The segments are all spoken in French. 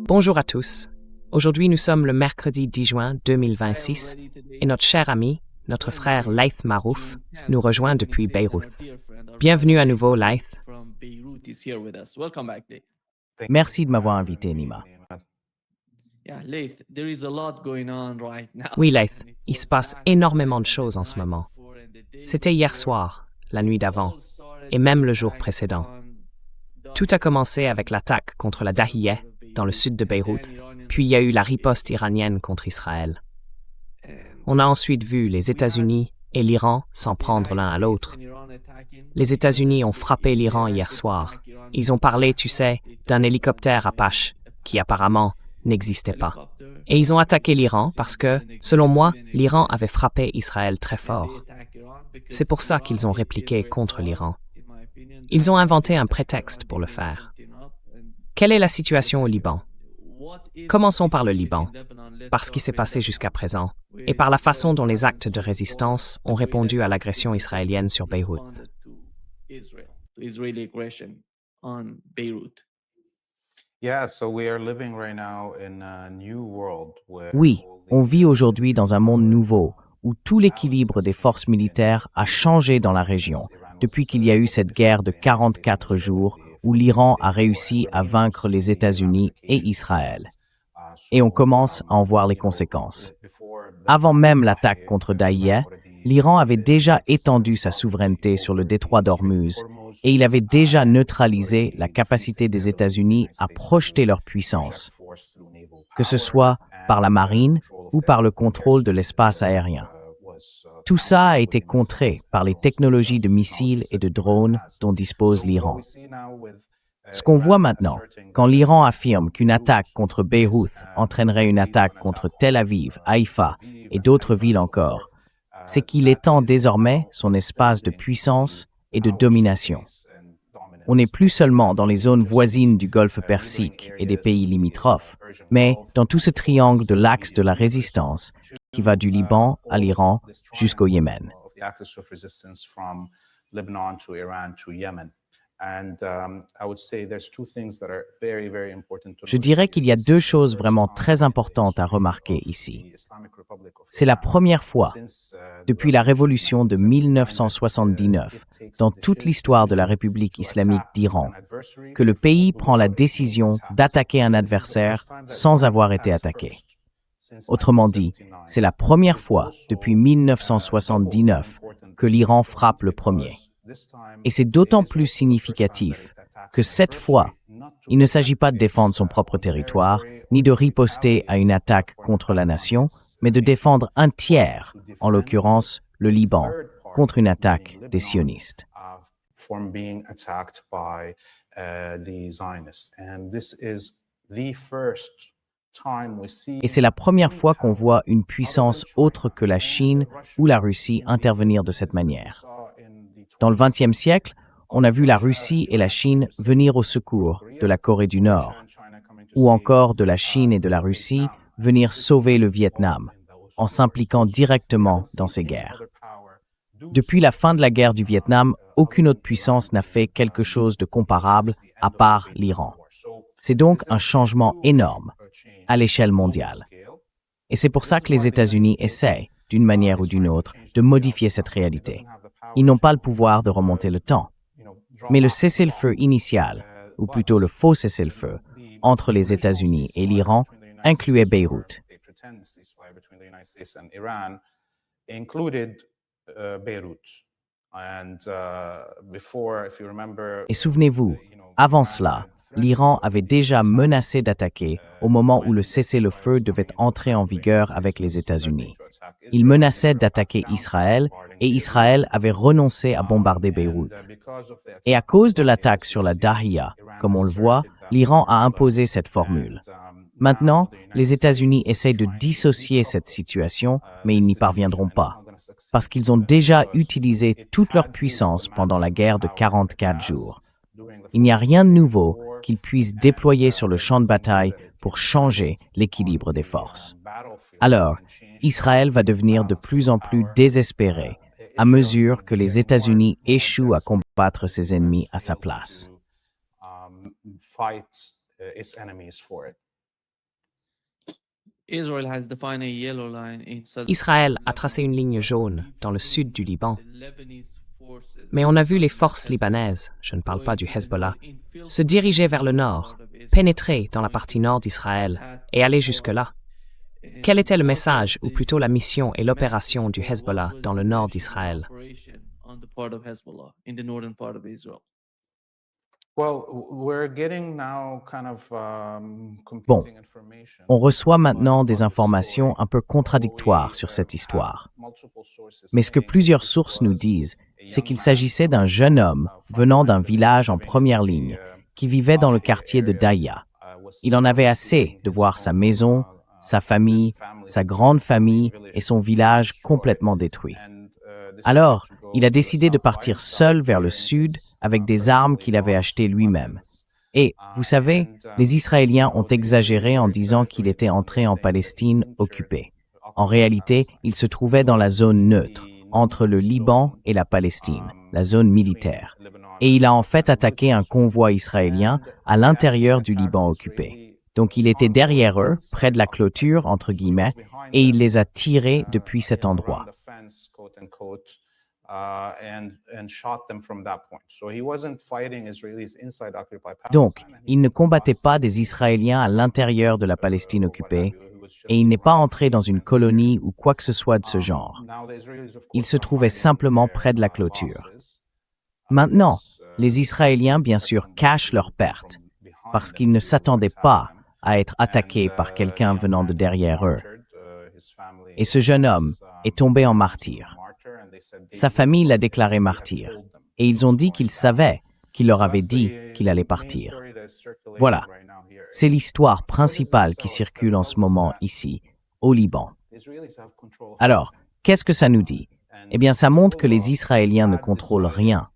Bonjour à tous. Aujourd'hui, nous sommes le mercredi 10 juin 2026 et notre cher ami, notre frère Laith Marouf, nous rejoint depuis Beyrouth. Bienvenue à nouveau, Laith. Merci de m'avoir invité, Nima. Oui, Laith, il se passe énormément de choses en ce moment. C'était hier soir, la nuit d'avant, et même le jour précédent. Tout a commencé avec l'attaque contre la Dahiyeh, dans le sud de Beyrouth, puis il y a eu la riposte iranienne contre Israël. On a ensuite vu les États-Unis et l'Iran s'en prendre l'un à l'autre. Les États-Unis ont frappé l'Iran hier soir. Ils ont parlé, tu sais, d'un hélicoptère Apache, qui apparemment n'existait pas. Et ils ont attaqué l'Iran parce que, selon moi, l'Iran avait frappé Israël très fort. C'est pour ça qu'ils ont répliqué contre l'Iran. Ils ont inventé un prétexte pour le faire. Quelle est la situation au Liban? Commençons par le Liban, par ce qui s'est passé jusqu'à présent, et par la façon dont les actes de résistance ont répondu à l'agression israélienne sur Beyrouth. Oui, on vit aujourd'hui dans un monde nouveau, où tout l'équilibre des forces militaires a changé dans la région, depuis qu'il y a eu cette guerre de 44 jours, où l'Iran a réussi à vaincre les États-Unis et Israël. Et on commence à en voir les conséquences. Avant même l'attaque contre Dahiyeh, l'Iran avait déjà étendu sa souveraineté sur le détroit d'Ormuz et il avait déjà neutralisé la capacité des États-Unis à projeter leur puissance, que ce soit par la marine ou par le contrôle de l'espace aérien. Tout ça a été contré par les technologies de missiles et de drones dont dispose l'Iran. Ce qu'on voit maintenant, quand l'Iran affirme qu'une attaque contre Beyrouth entraînerait une attaque contre Tel Aviv, Haïfa et d'autres villes encore, c'est qu'il étend désormais son espace de puissance et de domination. On n'est plus seulement dans les zones voisines du Golfe Persique et des pays limitrophes, mais dans tout ce triangle de l'axe de la résistance qui va du Liban à l'Iran jusqu'au Yémen. Je dirais qu'il y a deux choses vraiment très importantes à remarquer ici. C'est la première fois, depuis la révolution de 1979, dans toute l'histoire de la République islamique d'Iran, que le pays prend la décision d'attaquer un adversaire sans avoir été attaqué. Autrement dit, c'est la première fois depuis 1979 que l'Iran frappe le premier. Et c'est d'autant plus significatif que cette fois, il ne s'agit pas de défendre son propre territoire, ni de riposter à une attaque contre la nation, mais de défendre un tiers, en l'occurrence le Liban, contre une attaque des sionistes. Et c'est la première fois qu'on voit une puissance autre que la Chine ou la Russie intervenir de cette manière. Dans le XXe siècle, on a vu la Russie et la Chine venir au secours de la Corée du Nord, ou encore de la Chine et de la Russie venir sauver le Vietnam, en s'impliquant directement dans ces guerres. Depuis la fin de la guerre du Vietnam, aucune autre puissance n'a fait quelque chose de comparable à part l'Iran. C'est donc un changement énorme à l'échelle mondiale. Et c'est pour ça que les États-Unis essaient, d'une manière ou d'une autre, de modifier cette réalité. Ils n'ont pas le pouvoir de remonter le temps. Mais le cessez-le-feu initial, ou plutôt le faux cessez-le-feu, entre les États-Unis et l'Iran, incluait Beyrouth. Et souvenez-vous, avant cela, l'Iran avait déjà menacé d'attaquer au moment où le cessez-le-feu devait entrer en vigueur avec les États-Unis. Il menaçait d'attaquer Israël et Israël avait renoncé à bombarder Beyrouth. Et à cause de l'attaque sur la Dahiyeh, comme on le voit, l'Iran a imposé cette formule. Maintenant, les États-Unis essayent de dissocier cette situation, mais ils n'y parviendront pas, parce qu'ils ont déjà utilisé toute leur puissance pendant la guerre de 44 jours. Il n'y a rien de nouveau qu'ils puissent déployer sur le champ de bataille pour changer l'équilibre des forces. Alors, Israël va devenir de plus en plus désespéré à mesure que les États-Unis échouent à combattre ses ennemis à sa place. Israël a tracé une ligne jaune dans le sud du Liban. Mais on a vu les forces libanaises, je ne parle pas du Hezbollah, se diriger vers le nord, pénétrer dans la partie nord d'Israël et aller jusque-là. Quel était le message, ou plutôt la mission et l'opération du Hezbollah dans le nord d'Israël? Bon, on reçoit maintenant des informations un peu contradictoires sur cette histoire. Mais ce que plusieurs sources nous disent, c'est qu'il s'agissait d'un jeune homme venant d'un village en première ligne qui vivait dans le quartier de Daïa. Il en avait assez de voir sa maison, sa famille, sa grande famille et son village complètement détruits. Alors, il a décidé de partir seul vers le sud avec des armes qu'il avait achetées lui-même. Et, vous savez, les Israéliens ont exagéré en disant qu'il était entré en Palestine occupée. En réalité, il se trouvait dans la zone neutre, entre le Liban et la Palestine, la zone militaire. Et il a en fait attaqué un convoi israélien à l'intérieur du Liban occupé. Donc il était derrière eux, près de la clôture, entre guillemets, et il les a tirés depuis cet endroit. Donc, il ne combattait pas des Israéliens à l'intérieur de la Palestine occupée, et il n'est pas entré dans une colonie ou quoi que ce soit de ce genre. Il se trouvait simplement près de la clôture. Maintenant, les Israéliens, bien sûr, cachent leurs pertes, parce qu'ils ne s'attendaient pas à être attaqués par quelqu'un venant de derrière eux. Et ce jeune homme est tombé en martyr. Sa famille l'a déclaré martyr, et ils ont dit qu'ils savaient qu'il leur avait dit qu'il allait partir. Voilà, c'est l'histoire principale qui circule en ce moment ici, au Liban. Alors, qu'est-ce que ça nous dit? Eh bien, ça montre que les Israéliens ne contrôlent rien.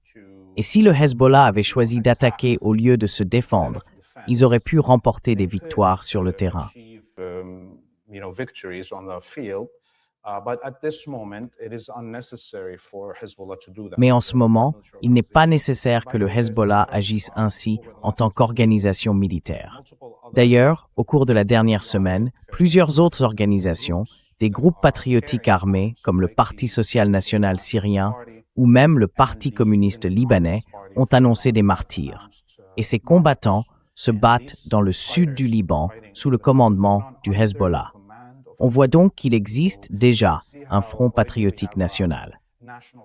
Et si le Hezbollah avait choisi d'attaquer au lieu de se défendre, ils auraient pu remporter des victoires sur le terrain. Mais en ce moment, il n'est pas nécessaire que le Hezbollah agisse ainsi en tant qu'organisation militaire. D'ailleurs, au cours de la dernière semaine, plusieurs autres organisations, des groupes patriotiques armés comme le Parti social national syrien ou même le Parti communiste libanais ont annoncé des martyrs. Et ces combattants se battent dans le sud du Liban sous le commandement du Hezbollah. On voit donc qu'il existe déjà un front patriotique national.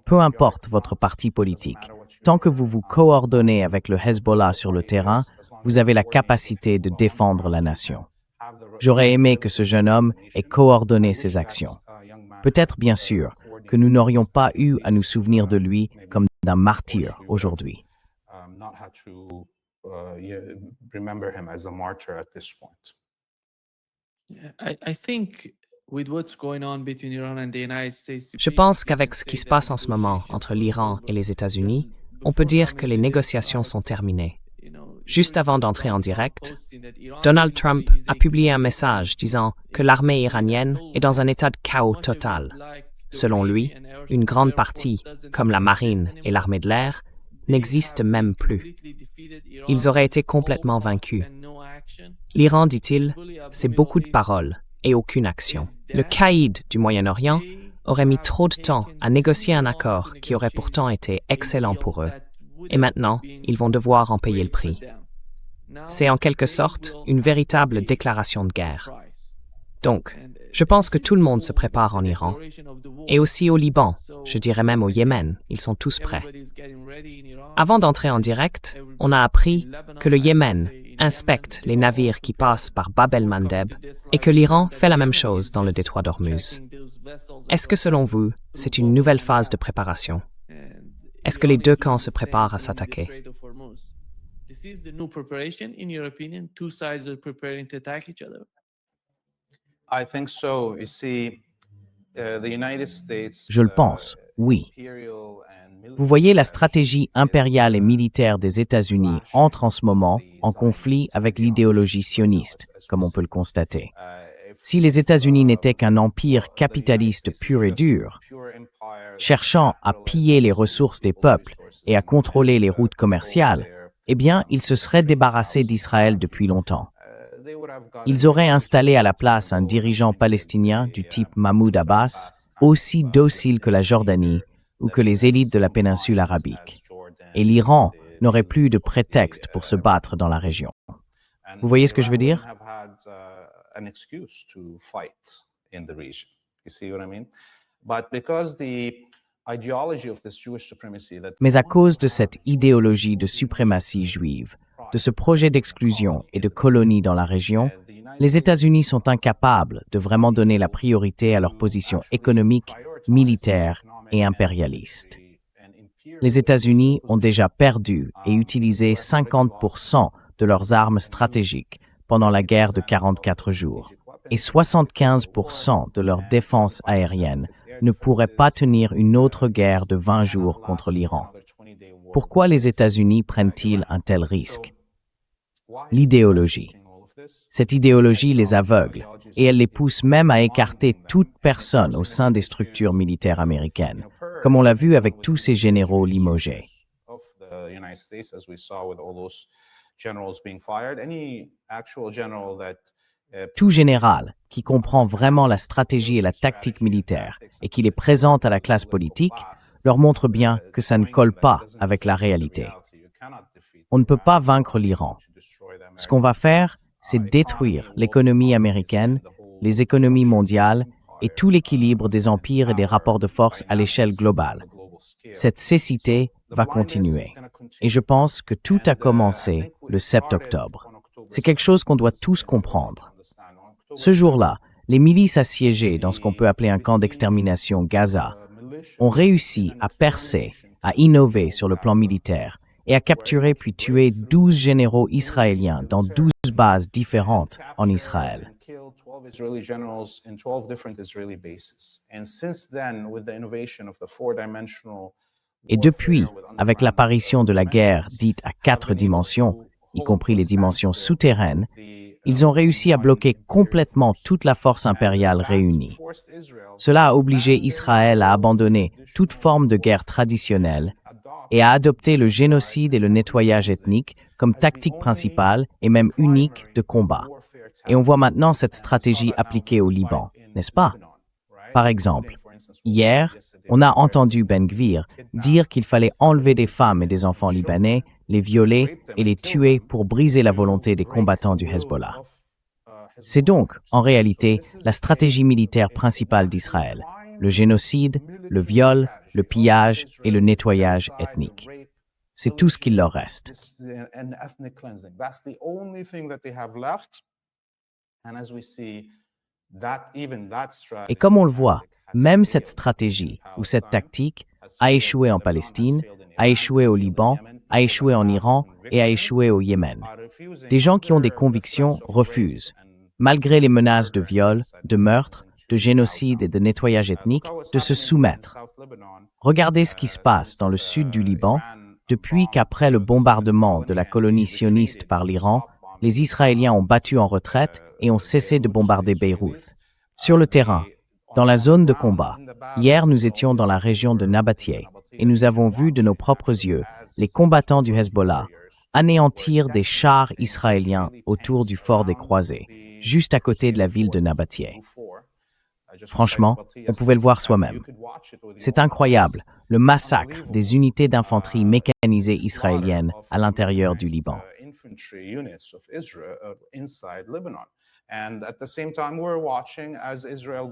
Peu importe votre parti politique, tant que vous vous coordonnez avec le Hezbollah sur le terrain, vous avez la capacité de défendre la nation. J'aurais aimé que ce jeune homme ait coordonné ses actions. Peut-être, bien sûr, que nous n'aurions pas eu à nous souvenir de lui comme d'un martyr aujourd'hui. Je pense qu'avec ce qui se passe en ce moment entre l'Iran et les États-Unis, on peut dire que les négociations sont terminées. Juste avant d'entrer en direct, Donald Trump a publié un message disant que l'armée iranienne est dans un état de chaos total. Selon lui, une grande partie, comme la marine et l'armée de l'air, n'existe même plus. Ils auraient été complètement vaincus. L'Iran, dit-il, c'est beaucoup de paroles et aucune action. Le caïd du Moyen-Orient aurait mis trop de temps à négocier un accord qui aurait pourtant été excellent pour eux. Et maintenant, ils vont devoir en payer le prix. C'est en quelque sorte une véritable déclaration de guerre. Donc, je pense que tout le monde se prépare en Iran. Et aussi au Liban, je dirais même au Yémen, ils sont tous prêts. Avant d'entrer en direct, on a appris que le Yémen inspecte les navires qui passent par Bab el-Mandeb et que l'Iran fait la même chose dans le détroit d'Ormuz. Est-ce que selon vous, c'est une nouvelle phase de préparation? Est-ce que les deux camps se préparent à s'attaquer? Je le pense, oui. Vous voyez, la stratégie impériale et militaire des États-Unis entre en ce moment en conflit avec l'idéologie sioniste, comme on peut le constater. Si les États-Unis n'étaient qu'un empire capitaliste pur et dur, cherchant à piller les ressources des peuples et à contrôler les routes commerciales, eh bien, ils se seraient débarrassés d'Israël depuis longtemps. Ils auraient installé à la place un dirigeant palestinien du type Mahmoud Abbas, aussi docile que la Jordanie ou que les élites de la péninsule arabique. Et l'Iran n'aurait plus de prétexte pour se battre dans la région. Vous voyez ce que je veux dire? Mais à cause de cette idéologie de suprématie juive, de ce projet d'exclusion et de colonie dans la région, les États-Unis sont incapables de vraiment donner la priorité à leur position économique, militaire et impérialiste. Les États-Unis ont déjà perdu et utilisé 50% de leurs armes stratégiques pendant la guerre de 44 jours, et 75% de leur défense aérienne ne pourraient pas tenir une autre guerre de 20 jours contre l'Iran. Pourquoi les États-Unis prennent-ils un tel risque? L'idéologie. Cette idéologie les aveugle et elle les pousse même à écarter toute personne au sein des structures militaires américaines, comme on l'a vu avec tous ces généraux limogés. Tout général qui comprend vraiment la stratégie et la tactique militaire et qui les présente à la classe politique leur montre bien que ça ne colle pas avec la réalité. On ne peut pas vaincre l'Iran. Ce qu'on va faire, c'est détruire l'économie américaine, les économies mondiales et tout l'équilibre des empires et des rapports de force à l'échelle globale. Cette cécité va continuer. Et je pense que tout a commencé le 7 octobre. C'est quelque chose qu'on doit tous comprendre. Ce jour-là, les milices assiégées dans ce qu'on peut appeler un camp d'extermination Gaza ont réussi à percer, à innover sur le plan militaire et à capturer puis tuer 12 généraux israéliens dans 12 bases différentes en Israël. Et depuis, avec l'apparition de la guerre dite à 4 dimensions, y compris les dimensions souterraines, ils ont réussi à bloquer complètement toute la force impériale réunie. Cela a obligé Israël à abandonner toute forme de guerre traditionnelle et à adopter le génocide et le nettoyage ethnique comme tactique principale et même unique de combat. Et on voit maintenant cette stratégie appliquée au Liban, n'est-ce pas? Par exemple, hier, on a entendu Ben Gvir dire qu'il fallait enlever des femmes et des enfants libanais, les violer et les tuer pour briser la volonté des combattants du Hezbollah. C'est donc, en réalité, la stratégie militaire principale d'Israël, le génocide, le viol, le pillage et le nettoyage ethnique. C'est tout ce qu'il leur reste. Et comme on le voit, même cette stratégie ou cette tactique a échoué en Palestine, a échoué au Liban, a échoué en Iran et a échoué au Yémen. Des gens qui ont des convictions refusent, malgré les menaces de viol, de meurtre, de génocide et de nettoyage ethnique, de se soumettre. Regardez ce qui se passe dans le sud du Liban depuis qu'après le bombardement de la colonie sioniste par l'Iran, les Israéliens ont battu en retraite et ont cessé de bombarder Beyrouth. Sur le terrain, dans la zone de combat, hier nous étions dans la région de Nabatie et nous avons vu de nos propres yeux les combattants du Hezbollah anéantir des chars israéliens autour du fort des Croisés, juste à côté de la ville de Nabatie. Franchement, on pouvait le voir soi-même. C'est incroyable, le massacre des unités d'infanterie mécanisées israéliennes à l'intérieur du Liban.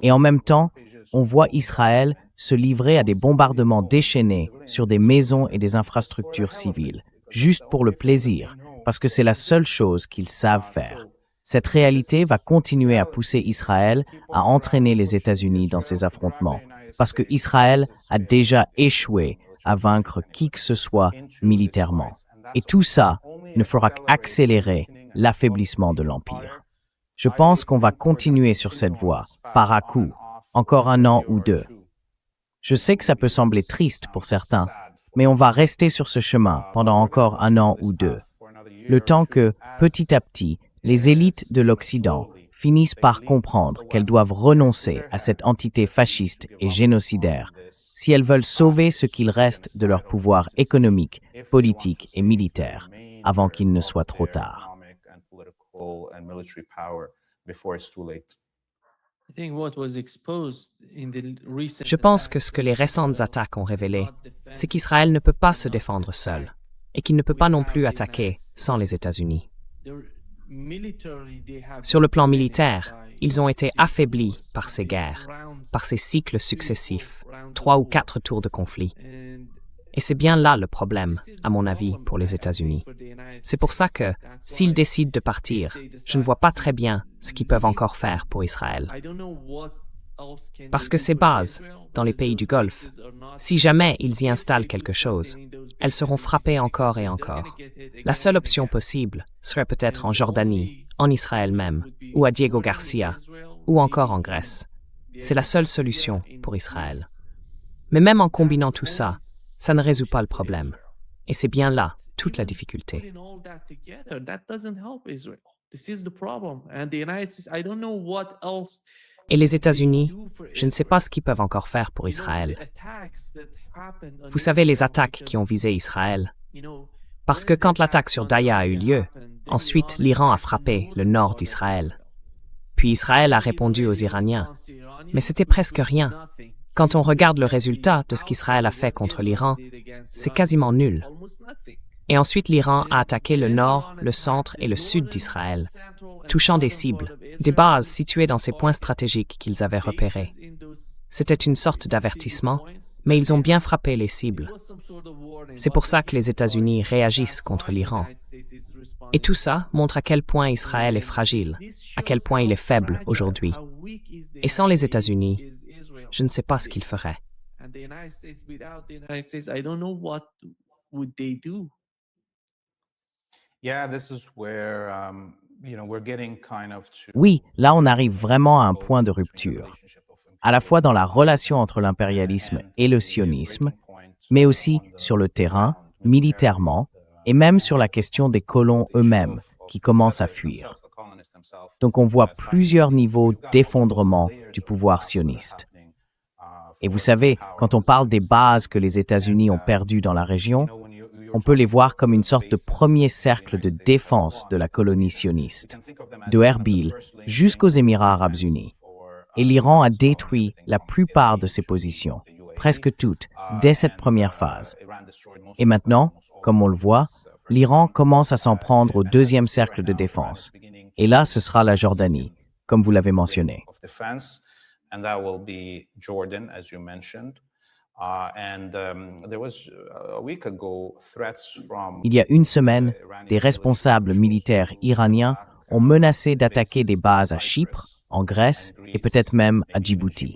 Et en même temps, on voit Israël se livrer à des bombardements déchaînés sur des maisons et des infrastructures civiles, juste pour le plaisir, parce que c'est la seule chose qu'ils savent faire. Cette réalité va continuer à pousser Israël à entraîner les États-Unis dans ces affrontements, parce que Israël a déjà échoué à vaincre qui que ce soit militairement. Et tout ça ne fera qu'accélérer l'affaiblissement de l'Empire. Je pense qu'on va continuer sur cette voie, par à-coup, encore 1 an ou 2. Je sais que ça peut sembler triste pour certains, mais on va rester sur ce chemin pendant encore 1 an ou 2. Le temps que, petit à petit, les élites de l'Occident finissent par comprendre qu'elles doivent renoncer à cette entité fasciste et génocidaire si elles veulent sauver ce qu'il reste de leur pouvoir économique, politique et militaire, avant qu'il ne soit trop tard. Je pense que ce que les récentes attaques ont révélé, c'est qu'Israël ne peut pas se défendre seul et qu'il ne peut pas non plus attaquer sans les États-Unis. Sur le plan militaire, ils ont été affaiblis par ces guerres, par ces cycles successifs, 3 ou 4 tours de conflit. Et c'est bien là le problème, à mon avis, pour les États-Unis. C'est pour ça que, s'ils décident de partir, je ne vois pas très bien ce qu'ils peuvent encore faire pour Israël. Parce que ces bases, dans les pays du Golfe, si jamais ils y installent quelque chose, elles seront frappées encore et encore. La seule option possible serait peut-être en Jordanie, en Israël même, ou à Diego Garcia, ou encore en Grèce. C'est la seule solution pour Israël. Mais même en combinant tout ça, ça ne résout pas le problème. Et c'est bien là toute la difficulté. Et les États-Unis, je ne sais pas ce qu'ils peuvent encore faire pour Israël. Vous savez, les attaques qui ont visé Israël. Parce que quand l'attaque sur Daïa a eu lieu, ensuite l'Iran a frappé le nord d'Israël. Puis Israël a répondu aux Iraniens. Mais c'était presque rien. Quand on regarde le résultat de ce qu'Israël a fait contre l'Iran, c'est quasiment nul. Et ensuite l'Iran a attaqué le nord, le centre et le sud d'Israël, touchant des cibles, des bases situées dans ces points stratégiques qu'ils avaient repérés. C'était une sorte d'avertissement, mais ils ont bien frappé les cibles. C'est pour ça que les États-Unis réagissent contre l'Iran. Et tout ça montre à quel point Israël est fragile, à quel point il est faible aujourd'hui. Et sans les États-Unis, je ne sais pas ce qu'ils feraient. Oui, là on arrive vraiment à un point de rupture, à la fois dans la relation entre l'impérialisme et le sionisme, mais aussi sur le terrain, militairement, et même sur la question des colons eux-mêmes qui commencent à fuir. Donc on voit plusieurs niveaux d'effondrement du pouvoir sioniste. Et vous savez, quand on parle des bases que les États-Unis ont perdues dans la région, on peut les voir comme une sorte de premier cercle de défense de la colonie sioniste, de Erbil jusqu'aux Émirats arabes unis. Et l'Iran a détruit la plupart de ses positions, presque toutes, dès cette première phase. Et maintenant, comme on le voit, l'Iran commence à s'en prendre au deuxième cercle de défense. Et là, ce sera la Jordanie, comme vous l'avez mentionné. Il y a une semaine, des responsables militaires iraniens ont menacé d'attaquer des bases à Chypre, en Grèce et peut-être même à Djibouti.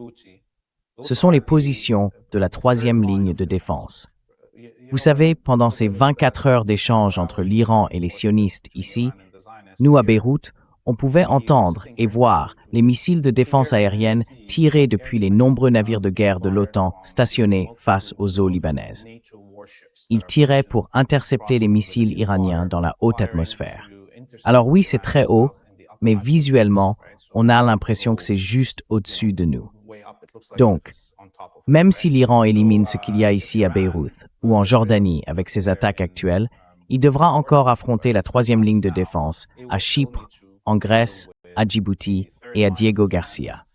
Ce sont les positions de la troisième ligne de défense. Vous savez, pendant ces 24 heures d'échange entre l'Iran et les sionistes ici, nous à Beyrouth, on pouvait entendre et voir les missiles de défense aérienne tirés depuis les nombreux navires de guerre de l'OTAN stationnés face aux eaux libanaises. Ils tiraient pour intercepter les missiles iraniens dans la haute atmosphère. Alors oui, c'est très haut, mais visuellement, on a l'impression que c'est juste au-dessus de nous. Donc, même si l'Iran élimine ce qu'il y a ici à Beyrouth ou en Jordanie avec ses attaques actuelles, il devra encore affronter la troisième ligne de défense à Chypre, en Grèce, à Djibouti et à Diego Garcia.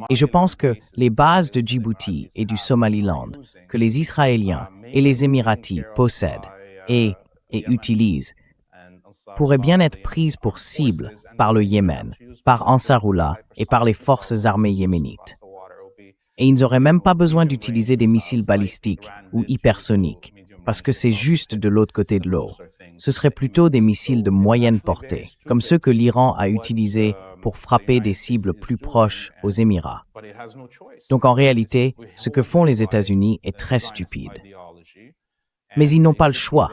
Et je pense que les bases de Djibouti et du Somaliland que les Israéliens et les Émiratis possèdent et utilisent pourraient bien être prises pour cible par le Yémen, par Ansarullah et par les forces armées yéménites. Et ils n'auraient même pas besoin d'utiliser des missiles balistiques ou hypersoniques, parce que c'est juste de l'autre côté de l'eau. Ce seraient plutôt des missiles de moyenne portée, comme ceux que l'Iran a utilisés pour frapper des cibles plus proches aux Émirats. Donc en réalité, ce que font les États-Unis est très stupide. Mais ils n'ont pas le choix,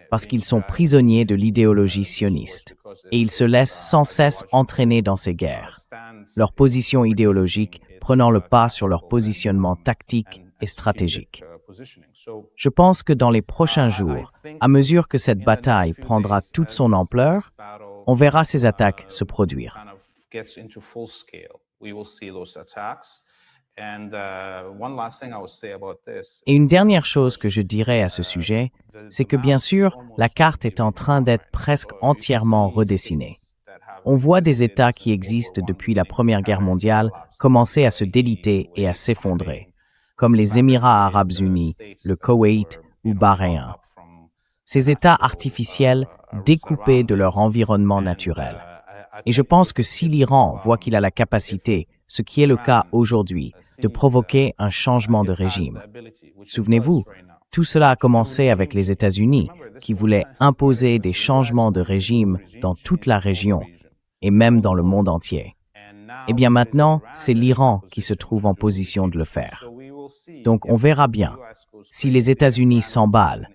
parce qu'ils sont prisonniers de l'idéologie sioniste, et ils se laissent sans cesse entraîner dans ces guerres, leur position idéologique prenant le pas sur leur positionnement tactique et stratégique. Je pense que dans les prochains jours, à mesure que cette bataille prendra toute son ampleur, on verra ces attaques se produire. Et une dernière chose que je dirais à ce sujet, c'est que bien sûr, la carte est en train d'être presque entièrement redessinée. On voit des États qui existent depuis la Première Guerre mondiale commencer à se déliter et à s'effondrer, comme les Émirats arabes unis, le Koweït ou Bahreïn. Ces États artificiels découpés de leur environnement naturel. Et je pense que si l'Iran voit qu'il a la capacité, ce qui est le cas aujourd'hui, de provoquer un changement de régime. Souvenez-vous, tout cela a commencé avec les États-Unis, qui voulaient imposer des changements de régime dans toute la région, et même dans le monde entier. Eh bien maintenant, c'est l'Iran qui se trouve en position de le faire. Donc on verra bien. Si les États-Unis s'emballent,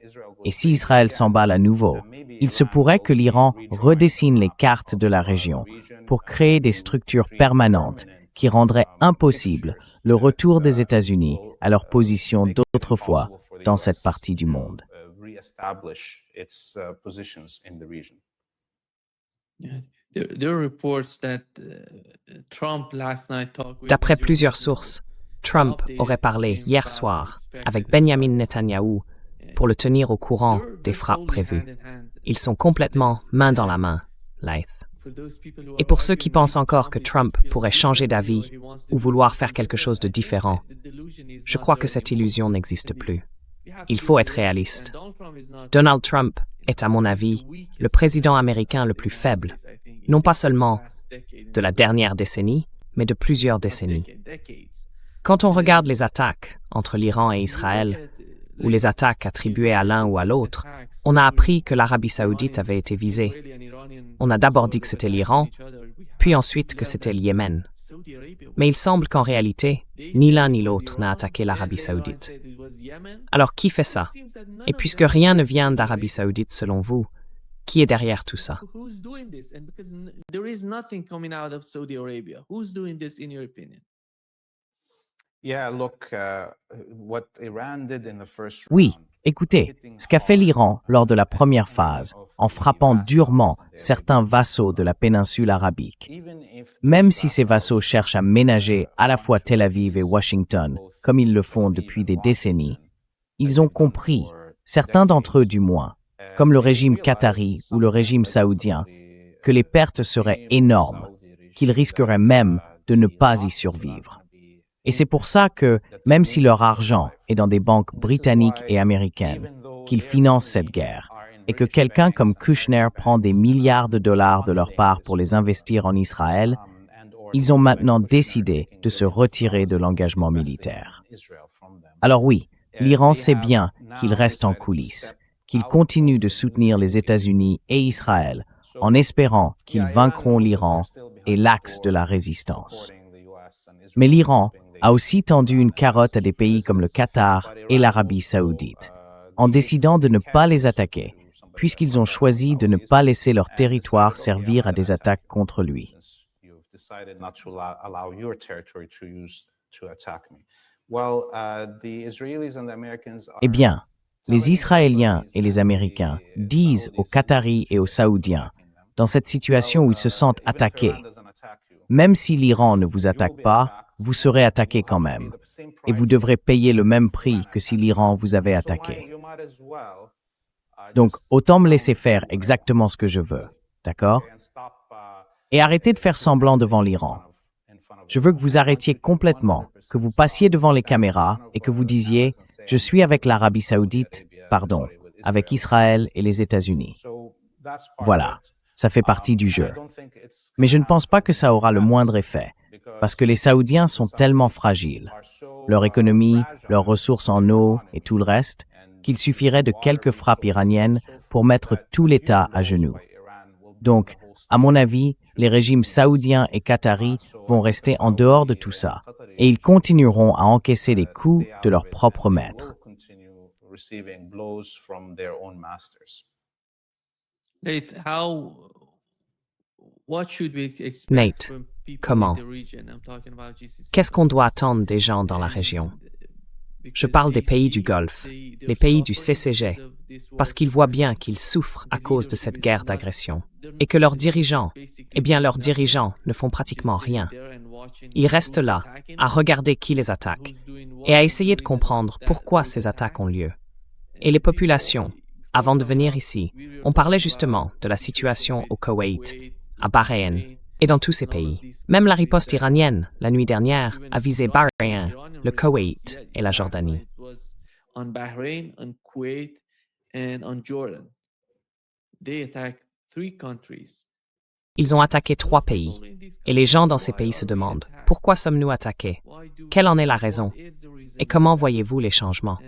et si Israël s'emballe à nouveau, il se pourrait que l'Iran redessine les cartes de la région pour créer des structures permanentes qui rendraient impossible le retour des États-Unis à leur position d'autrefois dans cette partie du monde. D'après plusieurs sources, Trump aurait parlé hier soir avec Benjamin Netanyahou pour le tenir au courant des frappes prévues. Ils sont complètement main dans la main, Laith. Et pour ceux qui pensent encore que Trump pourrait changer d'avis ou vouloir faire quelque chose de différent, je crois que cette illusion n'existe plus. Il faut être réaliste. Donald Trump est, à mon avis, le président américain le plus faible, non pas seulement de la dernière décennie, mais de plusieurs décennies. Quand on regarde les attaques entre l'Iran et Israël, ou les attaques attribuées à l'un ou à l'autre, on a appris que l'Arabie saoudite avait été visée. On a d'abord dit que c'était l'Iran, puis ensuite que c'était le Yémen. Mais il semble qu'en réalité, ni l'un ni l'autre n'a attaqué l'Arabie saoudite. Alors qui fait ça? Et puisque rien ne vient d'Arabie saoudite selon vous, qui est derrière tout ça? Oui, écoutez, ce qu'a fait l'Iran lors de la première phase, en frappant durement certains vassaux de la péninsule arabique, même si ces vassaux cherchent à ménager à la fois Tel Aviv et Washington, comme ils le font depuis des décennies, ils ont compris, certains d'entre eux du moins, comme le régime qatari ou le régime saoudien, que les pertes seraient énormes, qu'ils risqueraient même de ne pas y survivre. Et c'est pour ça que, même si leur argent est dans des banques britanniques et américaines, qu'ils financent cette guerre, et que quelqu'un comme Kushner prend des milliards de dollars de leur part pour les investir en Israël, ils ont maintenant décidé de se retirer de l'engagement militaire. Alors oui, l'Iran sait bien qu'il reste en coulisses, qu'il continue de soutenir les États-Unis et Israël en espérant qu'ils vaincront l'Iran et l'axe de la résistance. Mais l'Iran a aussi tendu une carotte à des pays comme le Qatar et l'Arabie saoudite, en décidant de ne pas les attaquer, puisqu'ils ont choisi de ne pas laisser leur territoire servir à des attaques contre lui. Eh bien, les Israéliens et les Américains disent aux Qataris et aux Saoudiens, dans cette situation où ils se sentent attaqués, même si l'Iran ne vous attaque pas, vous serez attaqué quand même, et vous devrez payer le même prix que si l'Iran vous avait attaqué. Donc, autant me laisser faire exactement ce que je veux, d'accord? Et arrêtez de faire semblant devant l'Iran. Je veux que vous arrêtiez complètement, que vous passiez devant les caméras et que vous disiez « Je suis avec l'Arabie saoudite, pardon, avec Israël et les États-Unis. » Voilà, ça fait partie du jeu. Mais je ne pense pas que ça aura le moindre effet, parce que les Saoudiens sont tellement fragiles, leur économie, leurs ressources en eau et tout le reste, qu'il suffirait de quelques frappes iraniennes pour mettre tout l'État à genoux. Donc, à mon avis, les régimes saoudiens et qataris vont rester en dehors de tout ça, et ils continueront à encaisser les coups de leurs propres maîtres. Nate, comment? Qu'est-ce qu'on doit attendre des gens dans la région? Je parle des pays du Golfe, les pays du CCG, parce qu'ils voient bien qu'ils souffrent à cause de cette guerre d'agression, et que leurs dirigeants ne font pratiquement rien. Ils restent là, à regarder qui les attaque, et à essayer de comprendre pourquoi ces attaques ont lieu. Et les populations, avant de venir ici, on parlait justement de la situation au Koweït, à Bahreïn, et dans tous ces pays. Même la riposte iranienne, la nuit dernière, a visé Bahreïn, le Koweït et la Jordanie. Ils ont attaqué 3 pays, et les gens dans ces pays se demandent « Pourquoi sommes-nous attaqués? Quelle en est la raison? Et comment voyez-vous les changements ?»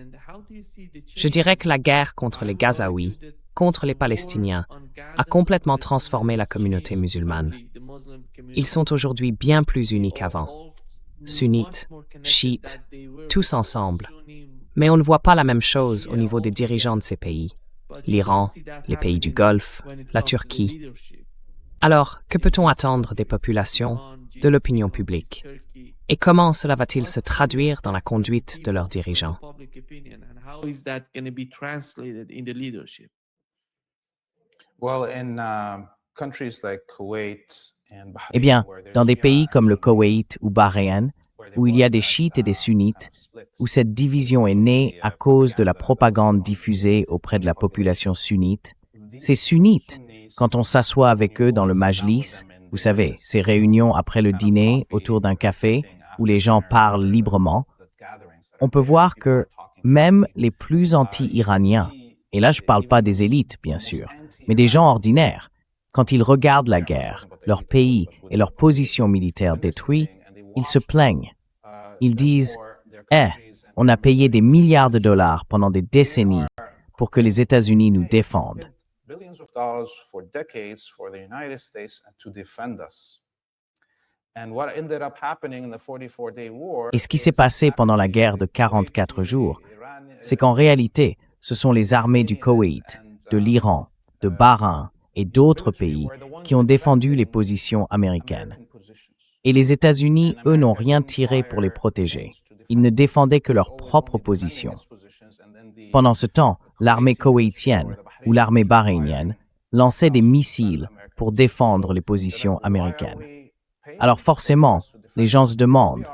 Je dirais que la guerre contre les Gazaouis, contre les Palestiniens, a complètement transformé la communauté musulmane. Ils sont aujourd'hui bien plus unis qu'avant. Sunnites, chiites, tous ensemble. Mais on ne voit pas la même chose au niveau des dirigeants de ces pays. L'Iran, les pays du Golfe, la Turquie. Alors, que peut-on attendre des populations, de l'opinion publique? Et comment cela va-t-il se traduire dans la conduite de leurs dirigeants? Eh bien, dans des pays comme le Koweït ou Bahreïn, où il y a des chiites et des sunnites, où cette division est née à cause de la propagande diffusée auprès de la population sunnite, ces sunnites, quand on s'assoit avec eux dans le majlis, vous savez, ces réunions après le dîner autour d'un café où les gens parlent librement, on peut voir que même les plus anti-iraniens, et là je ne parle pas des élites bien sûr, mais des gens ordinaires, quand ils regardent la guerre, leur pays et leur position militaire détruits, ils se plaignent. Ils disent « on a payé des milliards de dollars pendant des décennies pour que les États-Unis nous défendent. » Et ce qui s'est passé pendant la guerre de 44 jours, c'est qu'en réalité, ce sont les armées du Koweït, de l'Iran, de Bahreïn et d'autres pays qui ont défendu les positions américaines. Et les États-Unis, eux, n'ont rien tiré pour les protéger. Ils ne défendaient que leur propre position. Pendant ce temps, l'armée koweïtienne ou l'armée bahreïnienne lançait des missiles pour défendre les positions américaines. Alors forcément, les gens se demandent,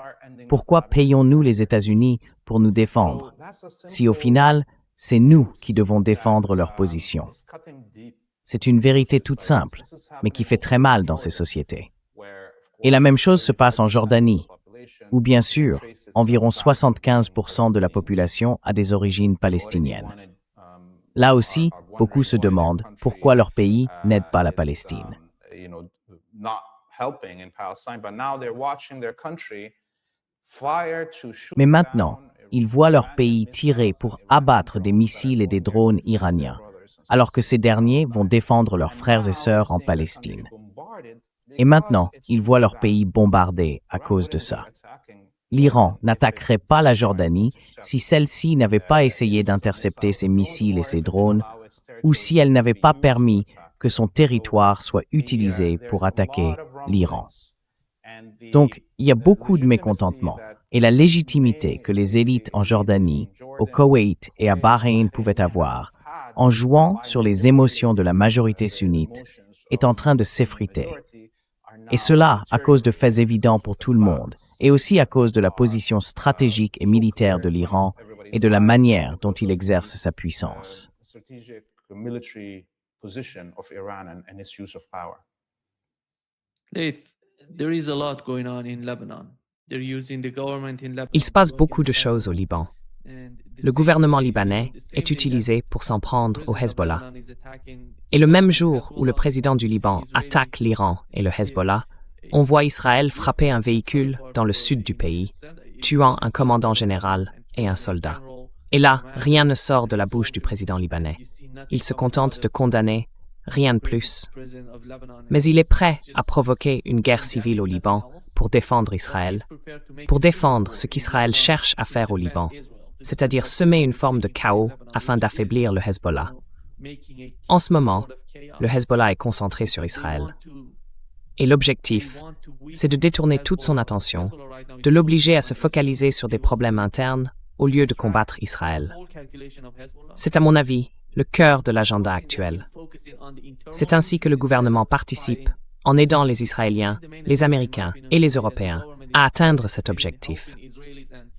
pourquoi payons-nous les États-Unis pour nous défendre, si au final, c'est nous qui devons défendre leur position? C'est une vérité toute simple, mais qui fait très mal dans ces sociétés. Et la même chose se passe en Jordanie, où bien sûr, environ 75% de la population a des origines palestiniennes. Là aussi, beaucoup se demandent pourquoi leur pays n'aide pas la Palestine. Mais maintenant, ils voient leur pays tirer pour abattre des missiles et des drones iraniens, alors que ces derniers vont défendre leurs frères et sœurs en Palestine. Et maintenant, ils voient leur pays bombardé à cause de ça. L'Iran n'attaquerait pas la Jordanie si celle-ci n'avait pas essayé d'intercepter ses missiles et ses drones, ou si elle n'avait pas permis que son territoire soit utilisé pour attaquer l'Iran. Donc, il y a beaucoup de mécontentement, et la légitimité que les élites en Jordanie, au Koweït et à Bahreïn pouvaient avoir, en jouant sur les émotions de la majorité sunnite, est en train de s'effriter. Et cela à cause de faits évidents pour tout le monde, et aussi à cause de la position stratégique et militaire de l'Iran et de la manière dont il exerce sa puissance. Il se passe beaucoup de choses au Liban. Le gouvernement libanais est utilisé pour s'en prendre au Hezbollah. Et le même jour où le président du Liban attaque l'Iran et le Hezbollah, on voit Israël frapper un véhicule dans le sud du pays, tuant un commandant général et un soldat. Et là, rien ne sort de la bouche du président libanais. Il se contente de condamner, rien de plus. Mais il est prêt à provoquer une guerre civile au Liban pour défendre Israël, pour défendre ce qu'Israël cherche à faire au Liban, c'est-à-dire semer une forme de chaos afin d'affaiblir le Hezbollah. En ce moment, le Hezbollah est concentré sur Israël. Et l'objectif, c'est de détourner toute son attention, de l'obliger à se focaliser sur des problèmes internes au lieu de combattre Israël. C'est à mon avis le cœur de l'agenda actuel. C'est ainsi que le gouvernement participe en aidant les Israéliens, les Américains et les Européens à atteindre cet objectif.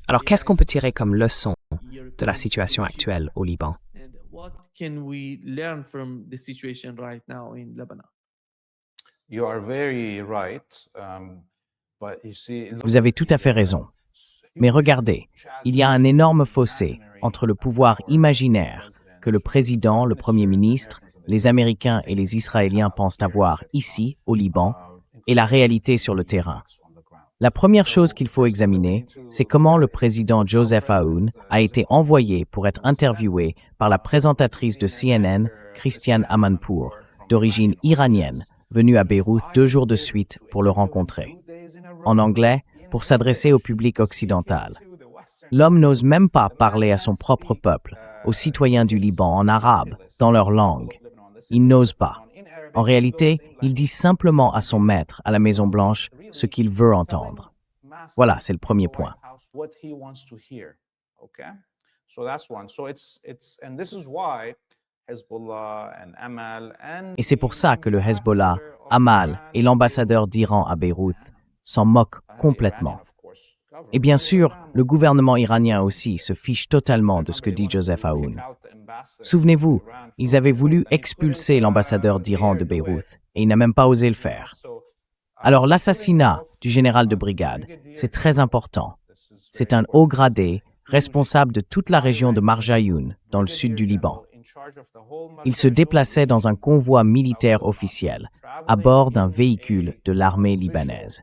Alors, qu'est-ce qu'on peut tirer comme leçon de la situation actuelle au Liban? Vous avez tout à fait raison. Mais regardez, il y a un énorme fossé entre le pouvoir imaginaire que le président, le premier ministre, les Américains et les Israéliens pensent avoir ici, au Liban, et la réalité sur le terrain. La première chose qu'il faut examiner, c'est comment le président Joseph Aoun a été envoyé pour être interviewé par la présentatrice de CNN, Christiane Amanpour, d'origine iranienne, venue à Beyrouth 2 jours de suite pour le rencontrer. En anglais, pour s'adresser au public occidental. L'homme n'ose même pas parler à son propre peuple, aux citoyens du Liban en arabe, dans leur langue. Il n'ose pas. En réalité, il dit simplement à son maître à la Maison-Blanche ce qu'il veut entendre. Voilà, c'est le premier point. Et c'est pour ça que le Hezbollah, Amal et l'ambassadeur d'Iran à Beyrouth s'en moquent complètement. Et bien sûr, le gouvernement iranien aussi se fiche totalement de ce que dit Joseph Aoun. Souvenez-vous, ils avaient voulu expulser l'ambassadeur d'Iran de Beyrouth et il n'a même pas osé le faire. Alors l'assassinat du général de brigade, c'est très important. C'est un haut gradé, responsable de toute la région de Marjayoun, dans le sud du Liban. Il se déplaçait dans un convoi militaire officiel, à bord d'un véhicule de l'armée libanaise.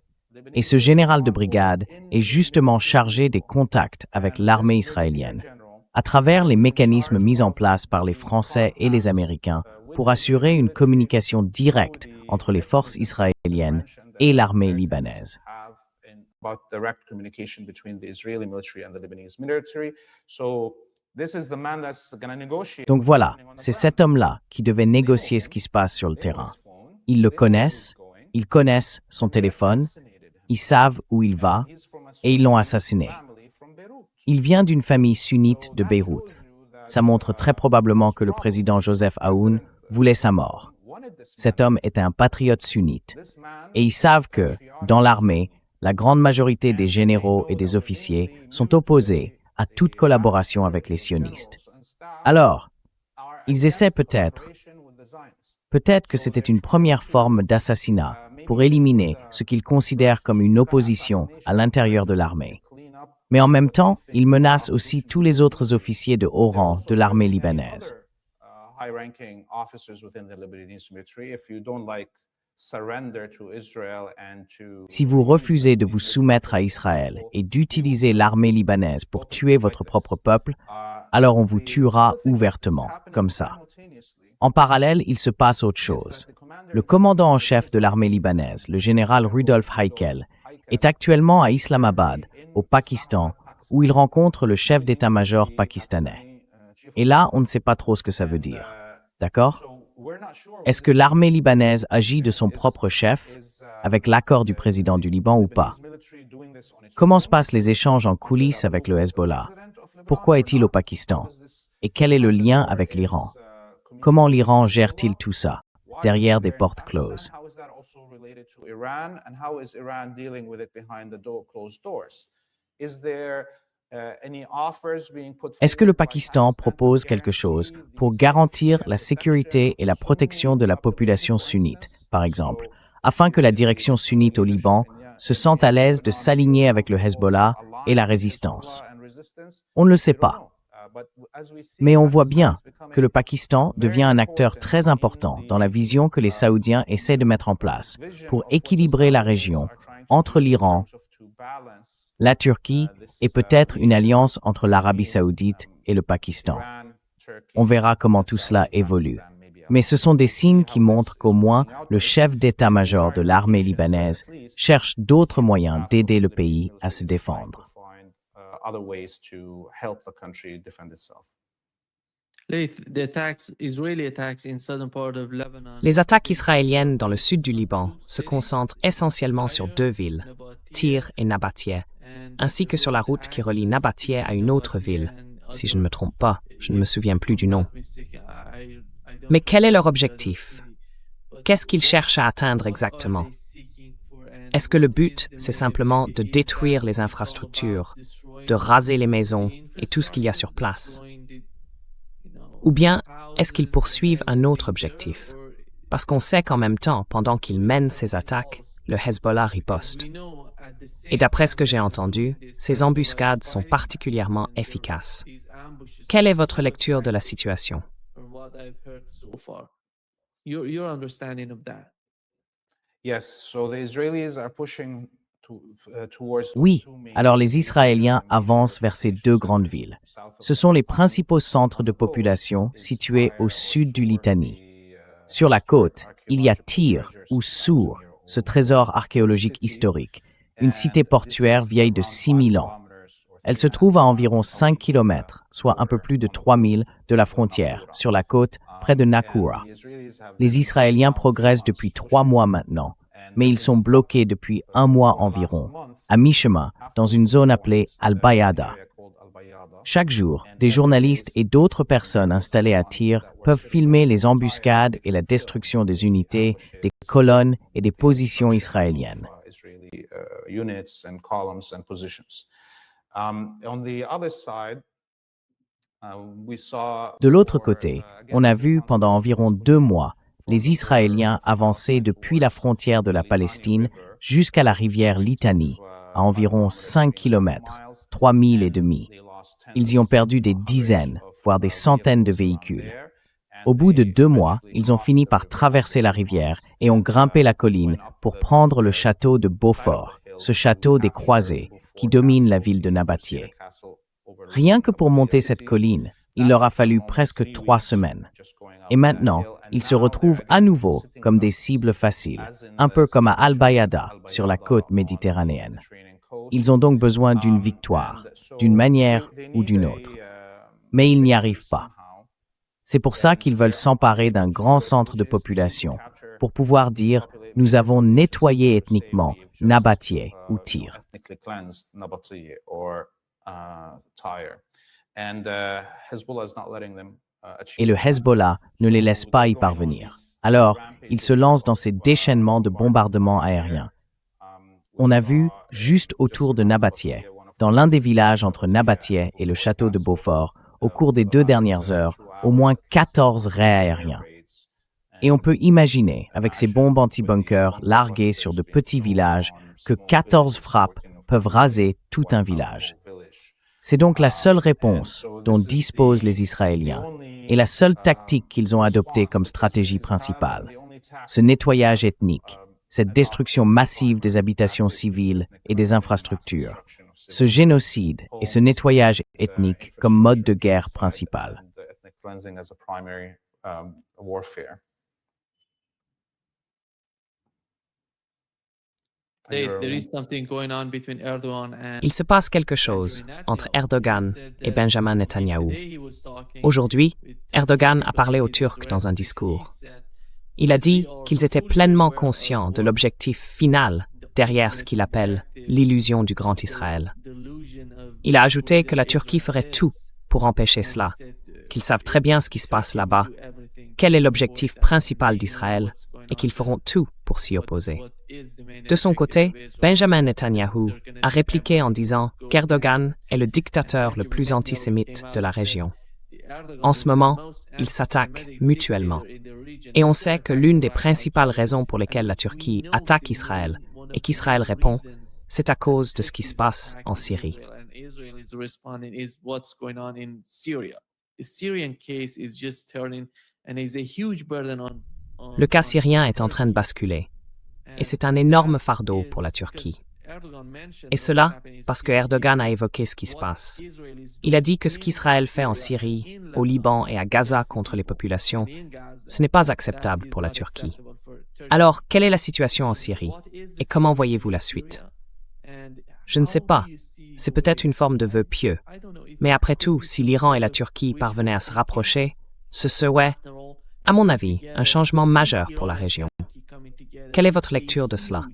Et ce général de brigade est justement chargé des contacts avec l'armée israélienne, à travers les mécanismes mis en place par les Français et les Américains pour assurer une communication directe entre les forces israéliennes et l'armée libanaise. Donc voilà, c'est cet homme-là qui devait négocier ce qui se passe sur le terrain. Ils le connaissent, ils connaissent son téléphone, ils savent où il va, et ils l'ont assassiné. Il vient d'une famille sunnite de Beyrouth. Ça montre très probablement que le président Joseph Aoun voulait sa mort. Cet homme était un patriote sunnite. Et ils savent que, dans l'armée, la grande majorité des généraux et des officiers sont opposés à toute collaboration avec les sionistes. Alors, ils essaient peut-être que c'était une première forme d'assassinat pour éliminer ce qu'ils considèrent comme une opposition à l'intérieur de l'armée. Mais en même temps, ils menacent aussi tous les autres officiers de haut rang de l'armée libanaise. Si vous refusez de vous soumettre à Israël et d'utiliser l'armée libanaise pour tuer votre propre peuple, alors on vous tuera ouvertement, comme ça. En parallèle, il se passe autre chose. Le commandant en chef de l'armée libanaise, le général Rudolf Heikel, est actuellement à Islamabad, au Pakistan, où il rencontre le chef d'état-major pakistanais. Et là, on ne sait pas trop ce que ça veut dire. D'accord? Est-ce que l'armée libanaise agit de son propre chef, avec l'accord du président du Liban ou pas? Comment se passent les échanges en coulisses avec le Hezbollah? Pourquoi est-il au Pakistan? Et quel est le lien avec l'Iran? Comment l'Iran gère-t-il tout ça, derrière des portes closes? Est-ce que le Pakistan propose quelque chose pour garantir la sécurité et la protection de la population sunnite, par exemple, afin que la direction sunnite au Liban se sente à l'aise de s'aligner avec le Hezbollah et la résistance? On ne le sait pas. Mais on voit bien que le Pakistan devient un acteur très important dans la vision que les Saoudiens essaient de mettre en place pour équilibrer la région entre l'Iran, la Turquie et peut-être une alliance entre l'Arabie saoudite et le Pakistan. On verra comment tout cela évolue. Mais ce sont des signes qui montrent qu'au moins le chef d'état-major de l'armée libanaise cherche d'autres moyens d'aider le pays à se défendre. Les attaques israéliennes dans le sud du Liban se concentrent essentiellement sur 2 villes, Tyr et Nabatiyeh, ainsi que sur la route qui relie Nabatiyeh à une autre ville. Si je ne me trompe pas, je ne me souviens plus du nom. Mais quel est leur objectif? qu'est-ce qu'ils cherchent à atteindre exactement? Est-ce que le but, c'est simplement de détruire les infrastructures, de raser les maisons et tout ce qu'il y a sur place? Ou bien, est-ce qu'ils poursuivent un autre objectif? Parce qu'on sait qu'en même temps, pendant qu'ils mènent ces attaques, le Hezbollah riposte. Et d'après ce que j'ai entendu, ces embuscades sont particulièrement efficaces. Quelle est votre lecture de la situation? Oui, alors les Israéliens avancent vers ces deux grandes villes. Ce sont les principaux centres de population situés au sud du Litanie. Sur la côte, il y a Tyr ou Sour, ce trésor archéologique historique, une cité portuaire vieille de 6000 ans. Elle se trouve à environ 5 km, soit un peu plus de 3000 de la frontière, sur la côte, près de Nakura. Les Israéliens progressent depuis 3 mois maintenant, mais ils sont bloqués depuis 1 mois environ, à mi-chemin, dans une zone appelée Al-Bayada. Chaque jour, des journalistes et d'autres personnes installées à Tyr peuvent filmer les embuscades et la destruction des unités, des colonnes et des positions israéliennes. De l'autre côté, on a vu pendant environ 2 mois les Israéliens avancer depuis la frontière de la Palestine jusqu'à la rivière Litanie, à environ 5 km, 3 milles et demi. Ils y ont perdu des dizaines, voire des centaines de véhicules. Au bout de 2 mois, ils ont fini par traverser la rivière et ont grimpé la colline pour prendre le château de Beaufort, ce château des croisés qui domine la ville de Nabathié. Rien que pour monter cette colline, il leur a fallu presque 3 semaines. Et maintenant, ils se retrouvent à nouveau comme des cibles faciles, un peu comme à Al-Bayada, sur la côte méditerranéenne. Ils ont donc besoin d'une victoire, d'une manière ou d'une autre. Mais ils n'y arrivent pas. C'est pour ça qu'ils veulent s'emparer d'un grand centre de population, pour pouvoir dire « nous avons nettoyé ethniquement Nabathié ou Tyr ». Et le Hezbollah ne les laisse pas y parvenir. Alors, ils se lancent dans ces déchaînements de bombardements aériens. On a vu, juste autour de Nabathié, dans l'un des villages entre Nabathié et le château de Beaufort, au cours des 2 dernières heures, au moins 14 raids aériens. Et on peut imaginer, avec ces bombes anti-bunkers larguées sur de petits villages, que 14 frappes peuvent raser tout un village. C'est donc la seule réponse dont disposent les Israéliens et la seule tactique qu'ils ont adoptée comme stratégie principale. Ce nettoyage ethnique, cette destruction massive des habitations civiles et des infrastructures, ce génocide et ce nettoyage ethnique comme mode de guerre principal. Il se passe quelque chose entre Erdogan et Benjamin Netanyahou. Aujourd'hui, Erdogan a parlé aux Turcs dans un discours. Il a dit qu'ils étaient pleinement conscients de l'objectif final derrière ce qu'il appelle l'illusion du Grand Israël. Il a ajouté que la Turquie ferait tout pour empêcher cela, qu'ils savent très bien ce qui se passe là-bas, quel est l'objectif principal d'Israël et qu'ils feront tout pour s'y opposer. De son côté, Benjamin Netanyahou a répliqué en disant qu'Erdogan est le dictateur le plus antisémite de la région. En ce moment, ils s'attaquent mutuellement. Et on sait que l'une des principales raisons pour lesquelles la Turquie attaque Israël et qu'Israël répond, c'est à cause de ce qui se passe en Syrie. Le cas syrien est en train de basculer, et c'est un énorme fardeau pour la Turquie. Et cela parce que Erdogan a évoqué ce qui se passe. Il a dit que ce qu'Israël fait en Syrie, au Liban et à Gaza contre les populations, ce n'est pas acceptable pour la Turquie. Alors, quelle est la situation en Syrie et comment voyez-vous la suite? Je ne sais pas. C'est peut-être une forme de vœu pieux. Mais après tout, si l'Iran et la Turquie parvenaient à se rapprocher, ce serait, à mon avis, un changement majeur pour la région. Quelle est votre lecture de cela?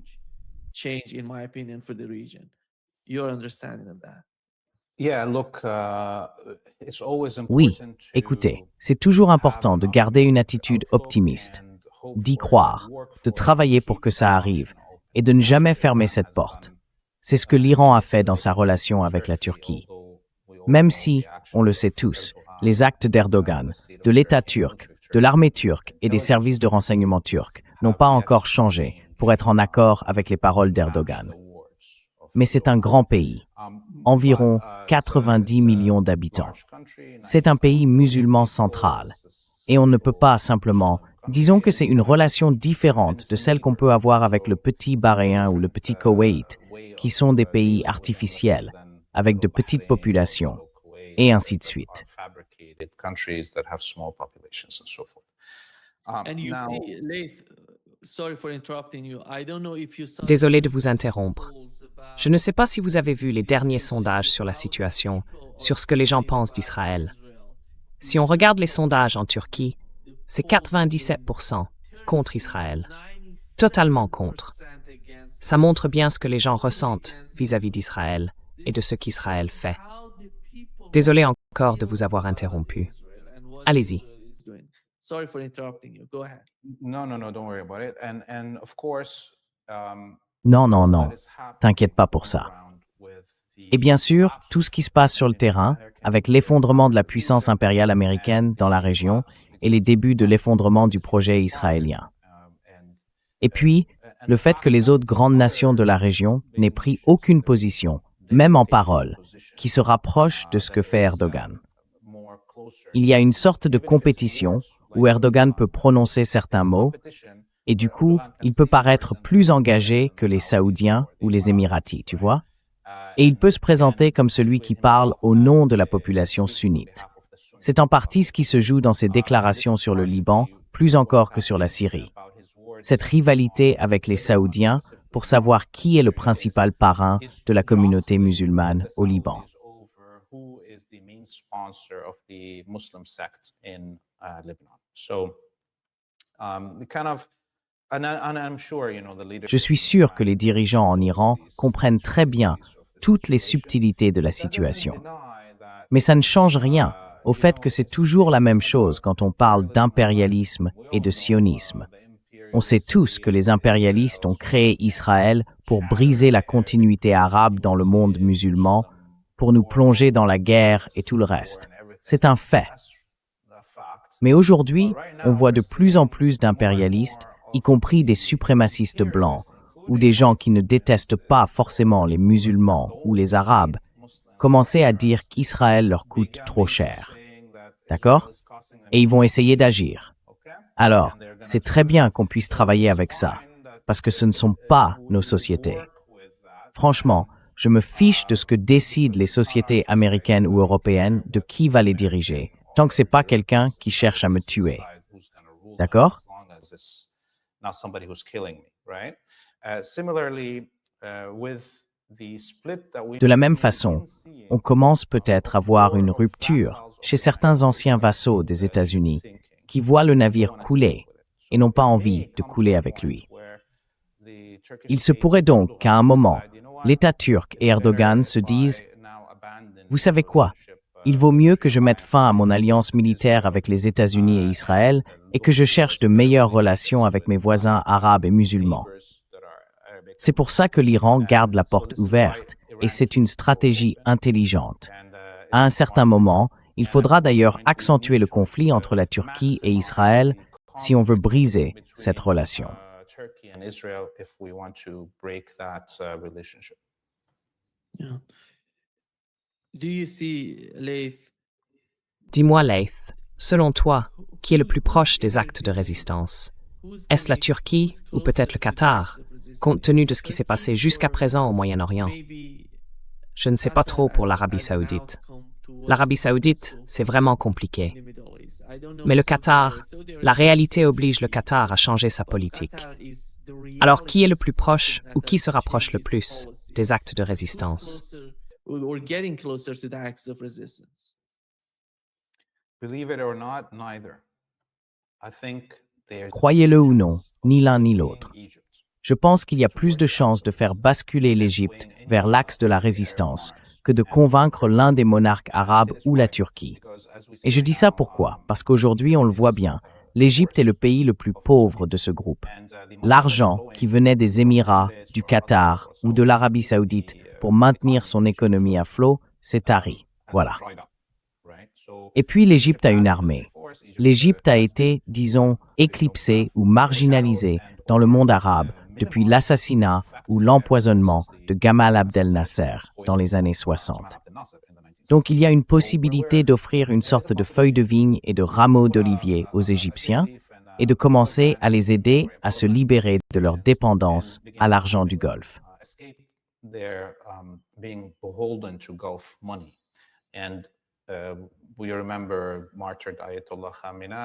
Oui, écoutez, c'est toujours important de garder une attitude optimiste. d'y croire, de travailler pour que ça arrive et de ne jamais fermer cette porte. C'est ce que l'Iran a fait dans sa relation avec la Turquie. Même si, on le sait tous, les actes d'Erdogan, de l'État turc, de l'armée turque et des services de renseignement turcs n'ont pas encore changé pour être en accord avec les paroles d'Erdogan. Mais c'est un grand pays, environ 90 millions d'habitants. C'est un pays musulman central, et on ne peut pas simplement, disons que c'est une relation différente de celle qu'on peut avoir avec le petit Bahreïn ou le petit Koweït, qui sont des pays artificiels, avec de petites populations, et ainsi de suite. Désolé de vous interrompre. Je ne sais pas si vous avez vu les derniers sondages sur la situation, sur ce que les gens pensent d'Israël. Si on regarde les sondages en Turquie, c'est 97% contre Israël. Totalement contre. Ça montre bien ce que les gens ressentent vis-à-vis d'Israël et de ce qu'Israël fait. Désolé encore de vous avoir interrompu. Allez-y. Non, t'inquiète pas pour ça. Et bien sûr, tout ce qui se passe sur le terrain, avec l'effondrement de la puissance impériale américaine dans la région et les débuts de l'effondrement du projet israélien. Et puis, le fait que les autres grandes nations de la région n'aient pris aucune position, même en parole, qui se rapproche de ce que fait Erdogan. Il y a une sorte de compétition où Erdogan peut prononcer certains mots, et du coup, il peut paraître plus engagé que les Saoudiens ou les Émiratis, tu vois? Et il peut se présenter comme celui qui parle au nom de la population sunnite. C'est en partie ce qui se joue dans ses déclarations sur le Liban, plus encore que sur la Syrie. Cette rivalité avec les Saoudiens pour savoir qui est le principal parrain de la communauté musulmane au Liban. Je suis sûr que les dirigeants en Iran comprennent très bien toutes les subtilités de la situation. Mais ça ne change rien au fait que c'est toujours la même chose quand on parle d'impérialisme et de sionisme. On sait tous que les impérialistes ont créé Israël pour briser la continuité arabe dans le monde musulman, pour nous plonger dans la guerre et tout le reste. C'est un fait. Mais aujourd'hui, on voit de plus en plus d'impérialistes, y compris des suprémacistes blancs, ou des gens qui ne détestent pas forcément les musulmans ou les arabes, commencer à dire qu'Israël leur coûte trop cher. D'accord? Et ils vont essayer d'agir. Alors, c'est très bien qu'on puisse travailler avec ça, parce que ce ne sont pas nos sociétés. Franchement, je me fiche de ce que décident les sociétés américaines ou européennes de qui va les diriger, tant que c'est pas quelqu'un qui cherche à me tuer. D'accord? De la même façon, on commence peut-être à voir une rupture chez certains anciens vassaux des États-Unis qui voient le navire couler et n'ont pas envie de couler avec lui. Il se pourrait donc qu'à un moment, l'État turc et Erdogan se disent « Vous savez quoi? Il vaut mieux que je mette fin à mon alliance militaire avec les États-Unis et Israël et que je cherche de meilleures relations avec mes voisins arabes et musulmans. » C'est pour ça que l'Iran garde la porte ouverte, et c'est une stratégie intelligente. À un certain moment, il faudra d'ailleurs accentuer le conflit entre la Turquie et Israël si on veut briser cette relation. Dis-moi, Laith, selon toi, qui est le plus proche des actes de résistance? Est-ce la Turquie ou peut-être le Qatar, compte tenu de ce qui s'est passé jusqu'à présent au Moyen-Orient? Je ne sais pas trop pour l'Arabie saoudite. L'Arabie saoudite, c'est vraiment compliqué. Mais le Qatar, la réalité oblige le Qatar à changer sa politique. Alors, qui est le plus proche ou qui se rapproche le plus des actes de résistance? Croyez-le ou non, ni l'un ni l'autre. Je pense qu'il y a plus de chances de faire basculer l'Égypte vers l'axe de la résistance que de convaincre l'un des monarques arabes ou la Turquie. Et je dis ça pourquoi? Parce qu'aujourd'hui, on le voit bien, l'Égypte est le pays le plus pauvre de ce groupe. L'argent qui venait des Émirats, du Qatar ou de l'Arabie saoudite pour maintenir son économie à flot s'est tari. Voilà. Et puis l'Égypte a une armée. L'Égypte a été, disons, éclipsée ou marginalisée dans le monde arabe depuis l'assassinat ou l'empoisonnement de Gamal Abdel Nasser dans les années 60. Donc il y a une possibilité d'offrir une sorte de feuille de vigne et de rameaux d'olivier aux Égyptiens et de commencer à les aider à se libérer de leur dépendance à l'argent du Golfe.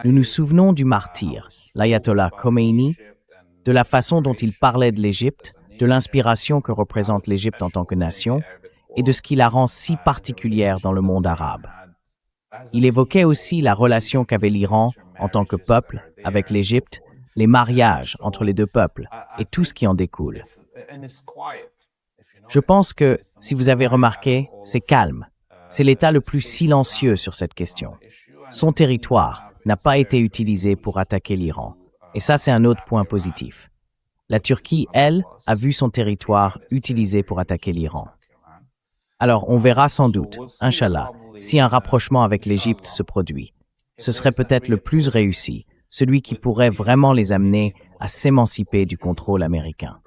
Nous nous souvenons du martyr, l'ayatollah Khomeini, de la façon dont il parlait de l'Égypte, de l'inspiration que représente l'Égypte en tant que nation et de ce qui la rend si particulière dans le monde arabe. Il évoquait aussi la relation qu'avait l'Iran en tant que peuple avec l'Égypte, les mariages entre les deux peuples et tout ce qui en découle. Je pense que, si vous avez remarqué, c'est calme. C'est l'État le plus silencieux sur cette question. Son territoire n'a pas été utilisé pour attaquer l'Iran. Et ça, c'est un autre point positif. La Turquie, elle, a vu son territoire utilisé pour attaquer l'Iran. Alors, on verra sans doute, Inch'Allah, si un rapprochement avec l'Égypte se produit. Ce serait peut-être le plus réussi, celui qui pourrait vraiment les amener à s'émanciper du contrôle américain.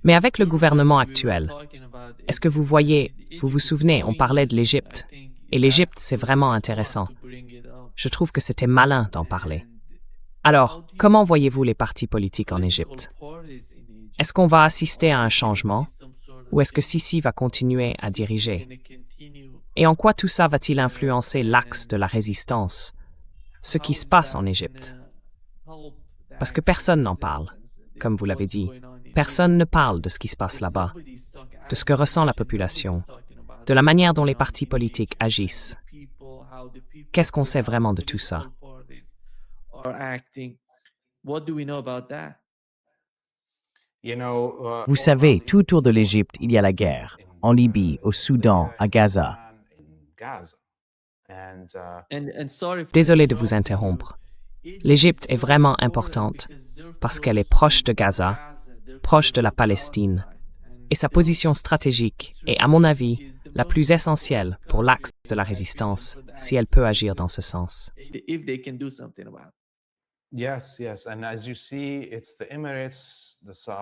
Mais avec le gouvernement actuel, est-ce que vous voyez, vous vous souvenez, on parlait de l'Égypte. Et l'Égypte, c'est vraiment intéressant. Je trouve que c'était malin d'en parler. Alors, comment voyez-vous les partis politiques en Égypte? Est-ce qu'on va assister à un changement? Ou est-ce que Sisi va continuer à diriger? Et en quoi tout ça va-t-il influencer l'axe de la résistance, ce qui se passe en Égypte? Parce que personne n'en parle, comme vous l'avez dit. Personne ne parle de ce qui se passe là-bas, de ce que ressent la population, de la manière dont les partis politiques agissent. Qu'est-ce qu'on sait vraiment de tout ça? Vous savez, tout autour de l'Égypte, il y a la guerre. En Libye, au Soudan, à Gaza. Désolé de vous interrompre. L'Égypte est vraiment importante parce qu'elle est proche de Gaza, proche de la Palestine, et sa position stratégique est, à mon avis, la plus essentielle pour l'axe de la résistance, si elle peut agir dans ce sens.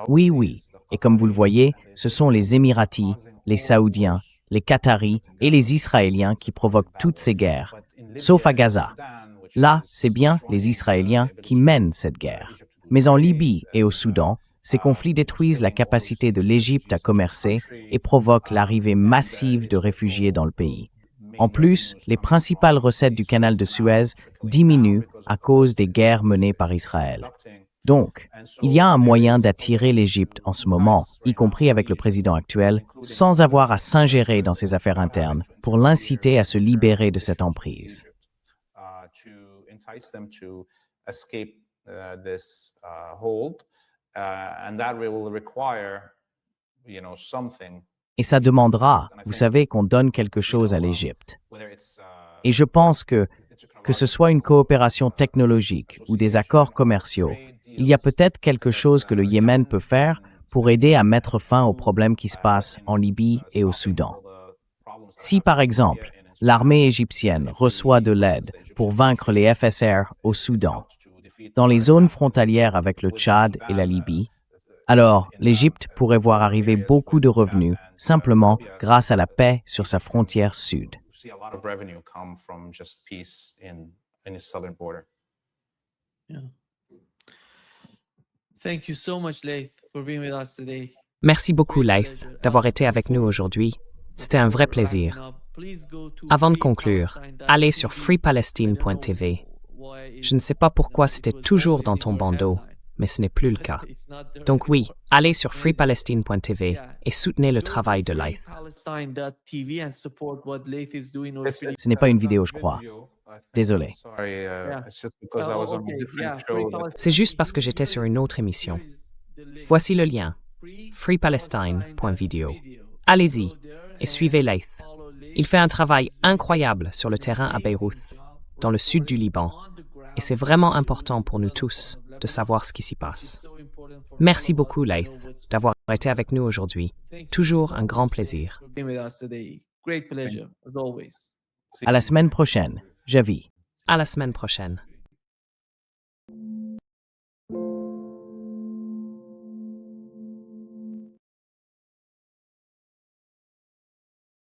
Oui, oui. Et comme vous le voyez, ce sont les Émiratis, les Saoudiens, les Qataris et les Israéliens qui provoquent toutes ces guerres, sauf à Gaza. Là, c'est bien les Israéliens qui mènent cette guerre. Mais en Libye et au Soudan, ces conflits détruisent la capacité de l'Égypte à commercer et provoquent l'arrivée massive de réfugiés dans le pays. En plus, les principales recettes du canal de Suez diminuent à cause des guerres menées par Israël. Donc, il y a un moyen d'attirer l'Égypte en ce moment, y compris avec le président actuel, sans avoir à s'ingérer dans ses affaires internes, pour l'inciter à se libérer de cette emprise. Et ça demandera, vous savez, qu'on donne quelque chose à l'Égypte. Et je pense que ce soit une coopération technologique ou des accords commerciaux, il y a peut-être quelque chose que le Yémen peut faire pour aider à mettre fin aux problèmes qui se passent en Libye et au Soudan. Si, par exemple, l'armée égyptienne reçoit de l'aide pour vaincre les FSR au Soudan, dans les zones frontalières avec le Tchad et la Libye, alors l'Égypte pourrait voir arriver beaucoup de revenus simplement grâce à la paix sur sa frontière sud. Merci beaucoup, Laith, d'avoir été avec nous aujourd'hui. C'était un vrai plaisir. Avant de conclure, allez sur freepalestine.tv. Je ne sais pas pourquoi c'était toujours dans ton bandeau, mais ce n'est plus le cas. Donc oui, allez sur freepalestine.tv et soutenez le travail de Laith. Ce n'est pas une vidéo, je crois. Désolé. C'est juste parce que j'étais sur une autre émission. Voici le lien, freepalestine.video. Allez-y et suivez Laith. Il fait un travail incroyable sur le terrain à Beyrouth, dans le sud du Liban, et c'est vraiment important pour nous tous de savoir ce qui s'y passe. Merci beaucoup, Laith, d'avoir été avec nous aujourd'hui. Toujours un grand plaisir. À la semaine prochaine, Javi. À la semaine prochaine.